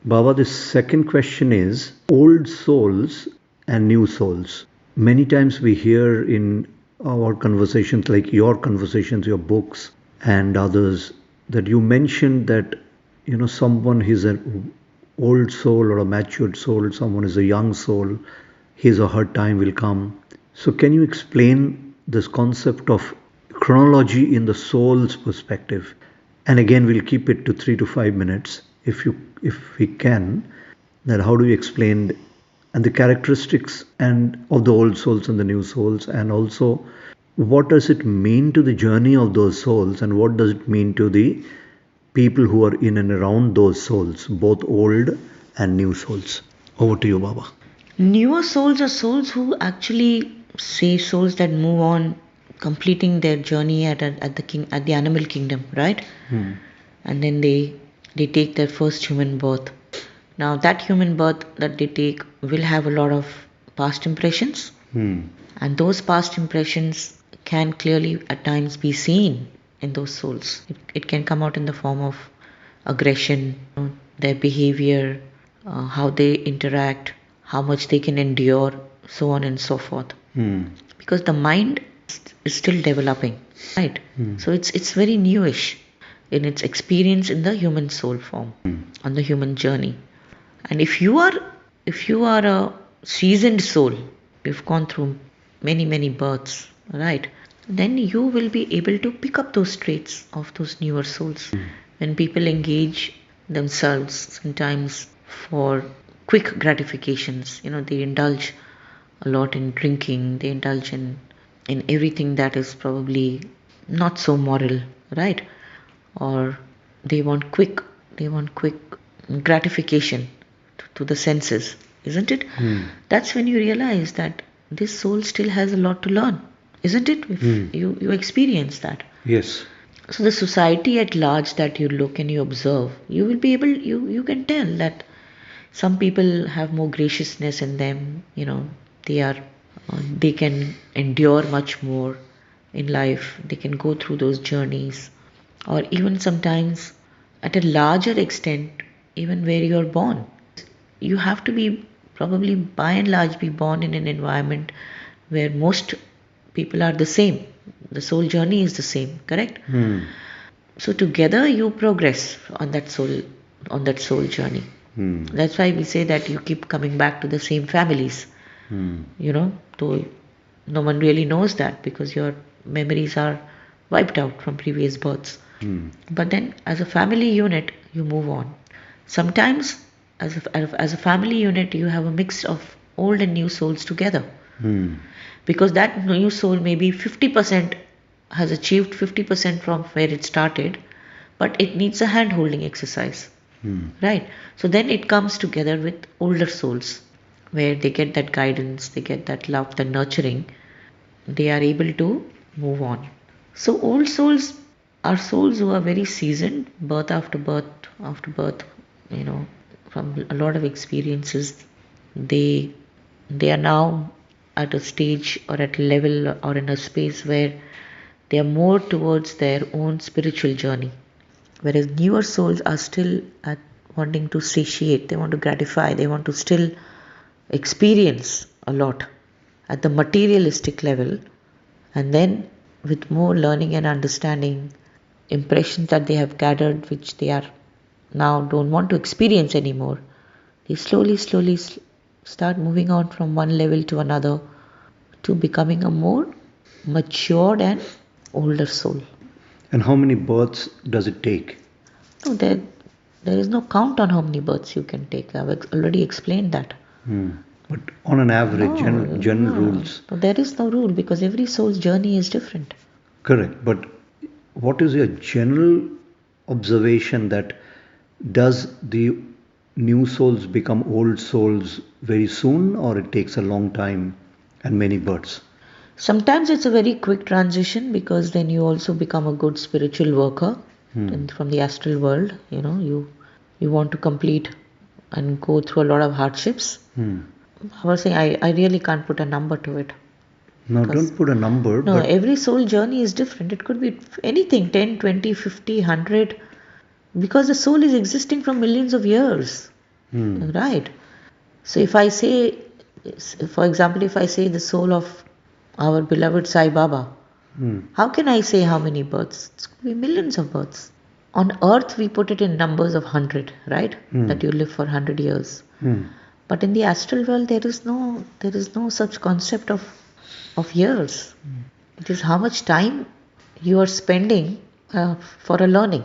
Baba, the second question is old souls and new souls. Many times we hear in our conversations, like your conversations, your books, and others, that you mentioned that someone is an old soul or a matured soul, someone is a young soul, his or her time will come. So, can you explain this concept of chronology in the soul's perspective? And again, we'll keep it to 3 to 5 minutes if we can. That how do you explain and the characteristics and of the old souls and the new souls, and also what does it mean to the journey of those souls, and what does it mean to the people who are in and around those souls, both old and new souls? Over to you, Baba. Newer souls are souls who actually say souls that move on, completing their journey at the animal kingdom, right? And then they take their first human birth. Now that human birth that they take will have a lot of past impressions, and those past impressions can clearly at times be seen in those souls. It can come out in the form of aggression, their behavior, how they interact, how much they can endure, so on and so forth. Because the mind is still developing, right? So it's very newish in its experience in the human soul form, on the human journey. And if you are a seasoned soul, you've gone through many births, right? Then you will be able to pick up those traits of those newer souls. When people engage themselves sometimes for quick gratifications, they indulge a lot in drinking, they indulge in everything that is probably not so moral, right? Or they want quick gratification to the senses, isn't it? That's when you realize that this soul still has a lot to learn, isn't it? If you experience that. Yes. So the society at large that you look and you observe, you will be able, you can tell that some people have more graciousness in them. They can endure much more in life. They can go through those journeys, or even sometimes at a larger extent, even where you are born. You have to be probably by and large be born in an environment where most people are the same. The soul journey is the same, correct? So together you progress on that soul journey. That's why we say that you keep coming back to the same families. Though no one really knows that because your memories are wiped out from previous births. But then as a family unit, you move on. Sometimes as a family unit, you have a mix of old and new souls together. Because that new soul maybe 50% has achieved 50% from where it started, but it needs a hand holding exercise. Right? So then it comes together with older souls where they get that guidance, they get that love, the nurturing, they are able to move on. So old souls are souls who are very seasoned, birth after birth after birth, from a lot of experiences. They are now at a stage or at a level or in a space where they are more towards their own spiritual journey. Whereas newer souls are still at wanting to satiate, they want to gratify, they want to still experience a lot at the materialistic level, and then with more learning and understanding, impressions that they have gathered which they are now don't want to experience anymore, they slowly start moving on from one level to another to becoming a more matured and older soul. And how many births does it take? No, there is no count on how many births you can take. I've already explained that. But on an average, general rules. No, there is no rule because every soul's journey is different. Correct. But what is your general observation that does the new souls become old souls very soon, or it takes a long time and many births? Sometimes it's a very quick transition because then you also become a good spiritual worker from the astral world. You want to complete and go through a lot of hardships. I was saying I really can't put a number to it. No, don't put a number. No, every soul journey is different. It could be anything, 10, 20, 50, 100. Because the soul is existing from millions of years. Right. So if I say, for example, if I say the soul of our beloved Sai Baba, how can I say how many births? It's going to be millions of births. On earth, we put it in numbers of 100, right? That you live for 100 years. But in the astral world, there is no such concept of years. It is how much time you are spending for a learning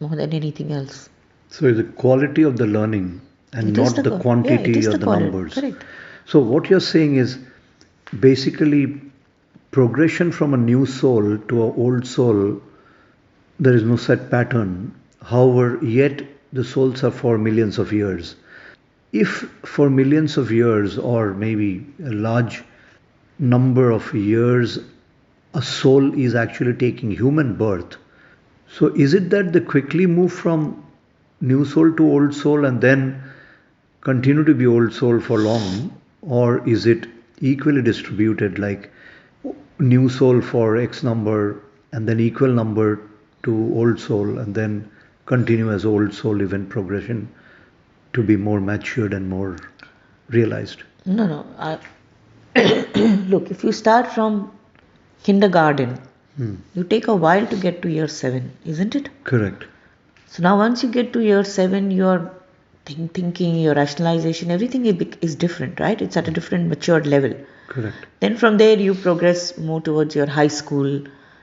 more than anything else. So it's the quality of the learning and It is not the the yeah, it quantity is or the the quality. numbers. Correct. So what you're saying is basically progression from a new soul to an old soul, there is no set pattern. However, yet the souls are for millions of years. If for millions of years, or maybe a large number of years, a soul is actually taking human birth, so is it that they quickly move from new soul to old soul and then continue to be old soul for long, or is it equally distributed, like new soul for X number and then equal number to old soul and then continue as old soul event progression to be more matured and more realized? No, no. Look, if you start from kindergarten, you take a while to get to year 7, isn't it? Correct. So now once you get to year 7, your thinking, your rationalization, everything is different, right? It's at a different matured level. Correct. Then from there you progress more towards your high school,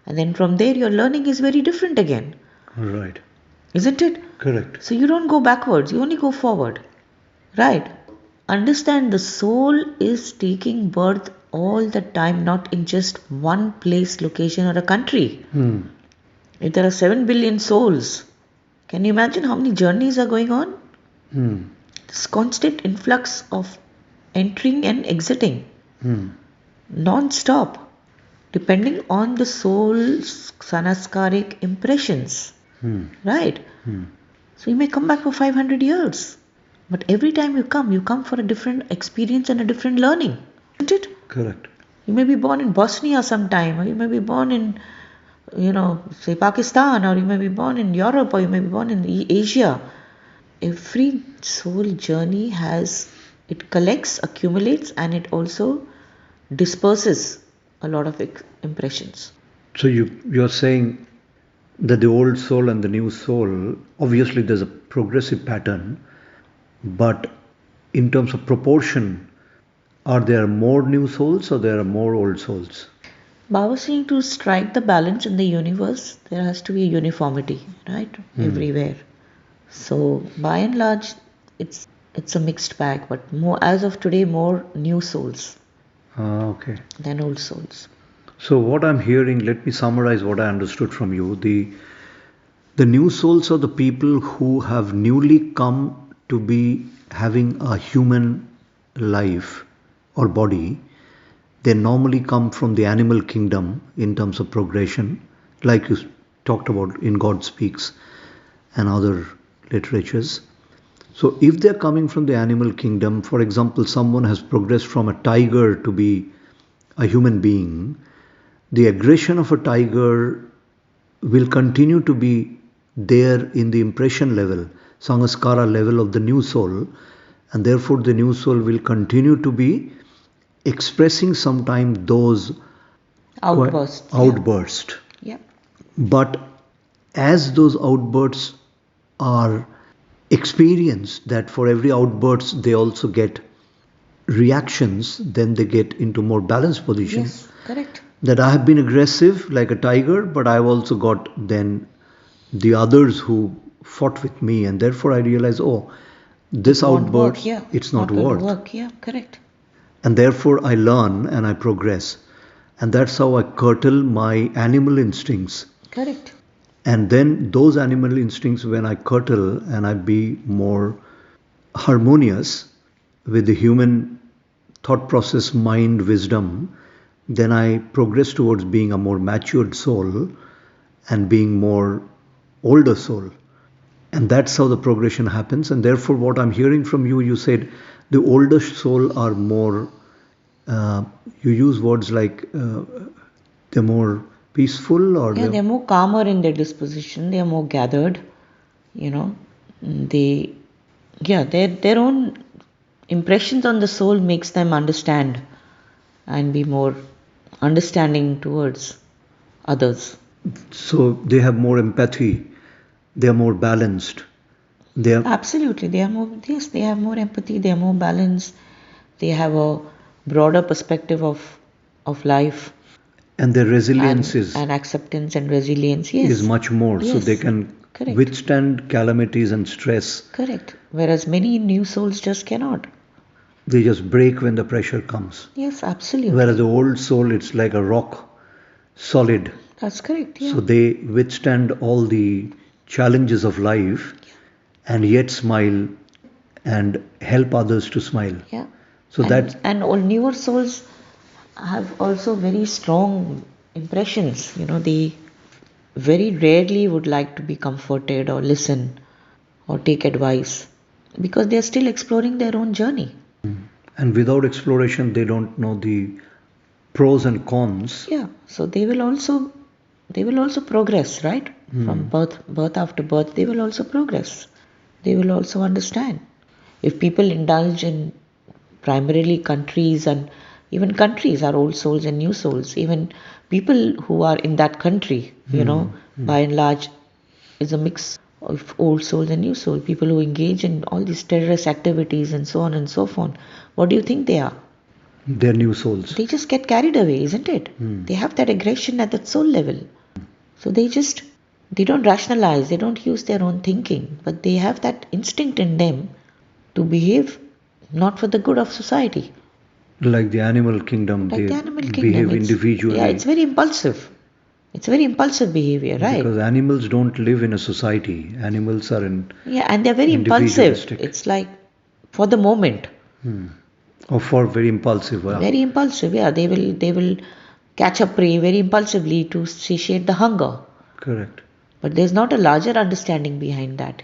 and then from there your learning is very different again, Right. isn't it? Correct. So you don't go backwards, you only go forward, right? Understand, the soul is taking birth all the time, not in just one place, location, or a country. If there are 7 billion souls, can you imagine how many journeys are going on? This constant influx of entering and exiting, non-stop, depending on the soul's sanaskaric impressions, right? So you may come back for 500 years, but every time you come for a different experience and a different learning, isn't it? Correct. You may be born in Bosnia sometime, or you may be born in, say Pakistan, or you may be born in Europe, or you may be born in Asia. Every soul journey it collects, accumulates, and it also disperses a lot of impressions. So you're saying that the old soul and the new soul, obviously there's a progressive pattern, but in terms of proportion, are there more new souls or there are more old souls? Baba saying, to strike the balance in the universe, there has to be a uniformity, right? Everywhere. So by and large, it's a mixed bag, but more as of today, more new souls Okay. than old souls. So what I'm hearing, let me summarize what I understood from you. The new souls are the people who have newly come to be having a human life or body. They normally come from the animal kingdom in terms of progression, like you talked about in God Speaks and other literatures. So if they're coming from the animal kingdom, for example, someone has progressed from a tiger to be a human being, the aggression of a tiger will continue to be there in the impression level, sangaskara level of the new soul, and therefore the new soul will continue to be expressing sometime those outbursts. Yeah. But as those outbursts are experienced, that for every outburst they also get reactions, then they get into more balanced position. Yes, correct. That I have been aggressive like a tiger, but I've also got then the others who fought with me, and therefore I realize, oh, this outburst, it's not worth. Work. Yeah, correct. And therefore I learn and I progress. And that's how I curtail my animal instincts. Correct. And then those animal instincts, when I curtail and I be more harmonious with the human thought process, mind, wisdom, then I progress towards being a more matured soul and being more older soul. And that's how the progression happens. And therefore, what I'm hearing from you, you said the older soul are more, you use words like they're more peaceful, or they're more calmer in their disposition, they're more gathered, they Yeah, their own impressions on the soul makes them understand and be more understanding towards others. So they have more empathy, they are more balanced, they are, Absolutely, they are more, yes, they have more empathy, they are more balanced, they have a broader perspective of life and their resilience and acceptance and resilience. is Yes, much more, so they yes, can correct, withstand calamities and stress. correct. Whereas many new souls just cannot. They just break when the pressure comes. Yes, Whereas absolutely. the old soul, it's like a rock, solid. That's correct, So yeah. they withstand all the challenges of life and yet smile and help others to smile. Yeah. So that, And all newer souls have also very strong impressions. They very rarely would like to be comforted or listen or take advice because they are still exploring their own journey. and without exploration, they don't know the pros and cons. Yeah. So they will also progress, right? From birth after birth, they will also progress. They will also understand. If people indulge in primarily countries, and even countries are old souls and new souls, even people who are in that country, by and large, is a mix of old souls and new souls. People who engage in all these terrorist activities and so on and so forth. What do you think they are? They're new souls. They just get carried away, isn't it? They have that aggression at that soul level. So they don't rationalize, they don't use their own thinking, but they have that instinct in them to behave not for the good of society. Like the animal kingdom, Like they the animal kingdom, behave it's individually very impulsive. It's very impulsive behavior, right? because animals don't live in a society. Animals are in Yeah, and they're very impulsive. individualistic. It's like for the moment. Or for very impulsive. Very impulsive, yeah. They will catch a prey very impulsively to satiate the hunger. Correct. But there's not a larger understanding behind that.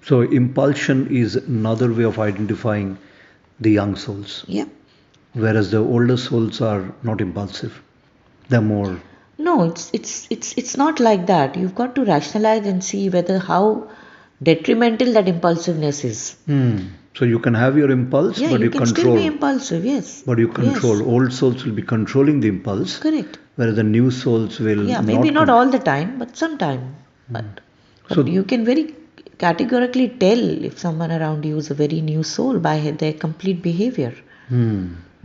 So impulsion is another way of identifying the young souls, Yeah. whereas the older souls are not impulsive. They're more. No, it's not like that. You've got to rationalize and see whether how detrimental that impulsiveness is. So you can have your impulse, Yeah, but you you can still be control. impulsive, yes. But you Yes. control. Old souls will be controlling the impulse, Correct. whereas the new souls will Yeah, maybe not not control. all the time, but sometime. But So you can very categorically tell if someone around you is a very new soul by their complete behavior.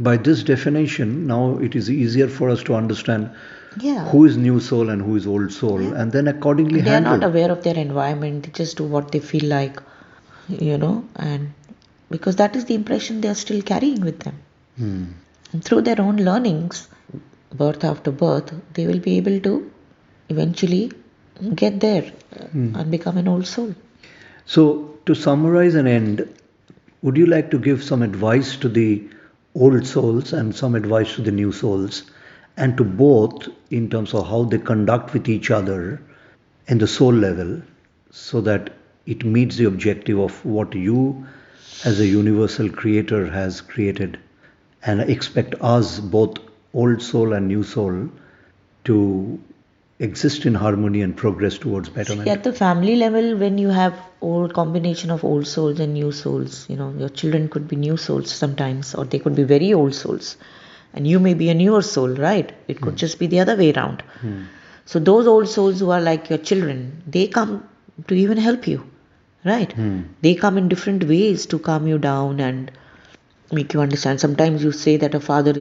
by this definition, now it is easier for us to understand Yeah. who is new soul and who is old soul, Yeah. and then accordingly And they are not handle. aware of their environment, they just do what they feel like, and because that is the impression they are still carrying with them. And through their own learnings, birth after birth, they will be able to eventually get there and become an old soul. So, to summarize and end, would you like to give some advice to the old souls and some advice to the new souls, and to both in terms of how they conduct with each other in the soul level so that it meets the objective of what you as a universal creator has created, and expect us, both old soul and new soul, to exist in harmony and progress towards See, betterment? at the family level, when you have old combination of old souls and new souls, your children could be new souls sometimes, or they could be very old souls, and you may be a newer soul, right? It could just be the other way around. So those old souls who are like your children, they come to even help you, right? They come in different ways to calm you down and make you understand. Sometimes you say that a father